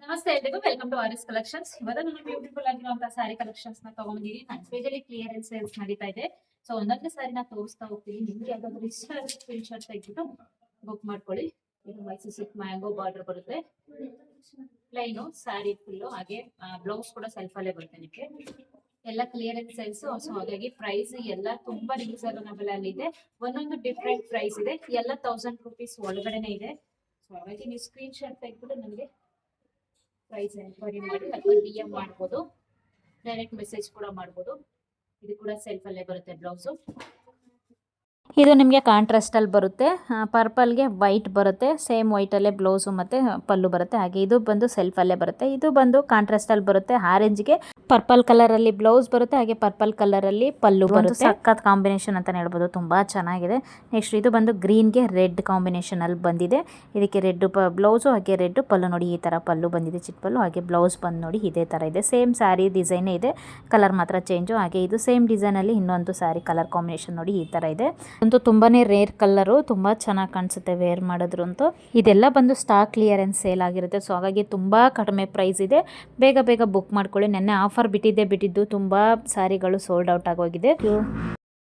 ನಮಸ್ತೆ ಎಲ್ರಿಗೂ welcome to RS collections. ಇವತ್ತು ನಾನು ಬ್ಯೂಟಿಫುಲ್ ಆಗಿರುವಂತಹ ಸ್ಯಾರಿ ಕಲೆಕ್ಷನ್ಸ್ ನ ತಗೊಂಡಿದ್ದೀನಿ. ಸ್ಪೆಷಲಿ ಕ್ಲಿಯರೆನ್ಸ್ ಸೇಲ್ಸ್ ನಡೀತಾ ಇದೆ. ಸೊ ಒಂದೊಂದೇ ಸ್ಯಾರಿನ ತೋರಿಸ್ತಾ ಹೋಗ್ತೀನಿ. ನಿಮ್ಗೆ ಯಾವ್ದಾದ್ರು ಇಷ್ಟ ಆದ್ರೆ ಸ್ಕ್ರೀನ್ ಶಾಟ್ ತೆಗೆದ್ಬಿಟ್ಟು ಬುಕ್ ಮಾಡ್ಕೊಳ್ಳಿ. ಇದು ಮೈಸೂರು ಸಿಲ್ಕ್ ಮ್ಯಾಂಗೋ ಬಾರ್ಡರ್ ಬರುತ್ತೆ, ಪ್ಲೈನು ಸ್ಯಾರಿ ಫುಲ್ಲು, ಹಾಗೆ ಬ್ಲೌಸ್ ಕೂಡ ಸೆಲ್ಫ್ ಅಲ್ಲೇ ಬರುತ್ತೆ ನಿಮಗೆ. ಎಲ್ಲ ಕ್ಲಿಯರೆನ್ಸ್ ಸೇಲ್ಸ್. ಸೊ ಹಾಗಾಗಿ ಪ್ರೈಸ್ ಎಲ್ಲ ತುಂಬಾ ರೀಸನಬಲ್ ಅಲ್ಲಿ ಇದೆ. ಒಂದೊಂದು ಡಿಫ್ರೆಂಟ್ ಪ್ರೈಸ್ ಇದೆ. ಎಲ್ಲ 1000 ರೂಪೀಸ್ ಒಳಗಡೆನೆ ಇದೆ. ಸೊ ಹಾಗಾಗಿ ನೀವು ಸ್ಕ್ರೀನ್ ಶಾಟ್ ತೆಗೆದ್ಬಿಟ್ಟು ನನಗೆ ಪ್ರೈಸ್ ಎನ್ಕ್ವೈರಿ ಮಾಡಿ ಅಥವಾ DM ಮಾಡ್ಬೋದು, ಡೈರೆಕ್ಟ್ ಮೆಸೇಜ್ ಕೂಡ ಮಾಡ್ಬೋದು. ಇದು ಕೂಡ ಸೆಲ್ಫ್ ಅಲ್ಲೇ ಬರುತ್ತೆ ಬ್ಲೌಸು. ಇದು ನಿಮಗೆ ಕಾಂಟ್ರಾಸ್ಟಲ್ಲಿ ಬರುತ್ತೆ, ಪರ್ಪಲ್ಗೆ ವೈಟ್ ಬರುತ್ತೆ, ಸೇಮ್ ವೈಟಲ್ಲೇ ಬ್ಲೌಸು ಮತ್ತು ಪಲ್ಲು ಬರುತ್ತೆ. ಹಾಗೆ ಇದು ಬಂದು ಸೆಲ್ಫಲ್ಲೇ ಬರುತ್ತೆ. ಇದು ಬಂದು ಕಾಂಟ್ರಾಸ್ಟಲ್ಲಿ ಬರುತ್ತೆ. ಆರೆಂಜ್ಗೆ ಪರ್ಪಲ್ ಕಲರಲ್ಲಿ ಬ್ಲೌಸ್ ಬರುತ್ತೆ, ಹಾಗೆ ಪರ್ಪಲ್ ಕಲರಲ್ಲಿ ಪಲ್ಲು ಬರುತ್ತೆ. ಸಖತ್ ಕಾಂಬಿನೇಷನ್ ಅಂತಲೇ ಹೇಳ್ಬೋದು, ತುಂಬ ಚೆನ್ನಾಗಿದೆ. ನೆಕ್ಸ್ಟ್ ಇದು ಬಂದು ಗ್ರೀನ್ಗೆ ರೆಡ್ ಕಾಂಬಿನೇಷನಲ್ಲಿ ಬಂದಿದೆ. ಇದಕ್ಕೆ ರೆಡ್ ಬ್ಲೌಸು ಹಾಗೆ ರೆಡ್ ಪಲ್ಲು. ನೋಡಿ ಈ ಥರ ಪಲ್ಲು ಬಂದಿದೆ, ಚಿಕ್ಕ ಪಲ್ಲು. ಹಾಗೆ ಬ್ಲೌಸ್ ಬಂದು ನೋಡಿ ಇದೇ ಥರ ಇದೆ. ಸೇಮ್ ಸ್ಯಾರಿ ಡಿಸೈನೇ ಇದೆ, ಕಲರ್ ಮಾತ್ರ ಚೇಂಜು. ಹಾಗೆ ಇದು ಸೇಮ್ ಡಿಸೈನಲ್ಲಿ ಇನ್ನೊಂದು ಸ್ಯಾರಿ ಕಲರ್ ಕಾಂಬಿನೇಷನ್ ನೋಡಿ ಈ ಥರ ಇದೆ. ಅಂತೂ ತುಂಬಾನೇ ರೇರ್ ಕಲರು, ತುಂಬ ಚೆನ್ನಾಗಿ ಕಾಣಿಸುತ್ತೆ ವೇರ್ ಮಾಡಿದ್ರು ಅಂತೂ. ಇದೆಲ್ಲ ಬಂದು ಸ್ಟಾಕ್ ಕ್ಲಿಯರೆನ್ಸ್ ಸೇಲ್ ಆಗಿರುತ್ತೆ. ಸೊ ಹಾಗಾಗಿ ತುಂಬ ಕಡಿಮೆ ಪ್ರೈಸ್ ಇದೆ. ಬೇಗ ಬೇಗ ಬುಕ್ ಮಾಡ್ಕೊಳ್ಳಿ. ನೆನ್ನೆ ಆಫರ್ ಬಿಟ್ಟಿದ್ದು ತುಂಬ ಸ್ಯಾರಿಗಳು ಸೋಲ್ಡ್ ಔಟ್ ಆಗೋಗಿದೆ.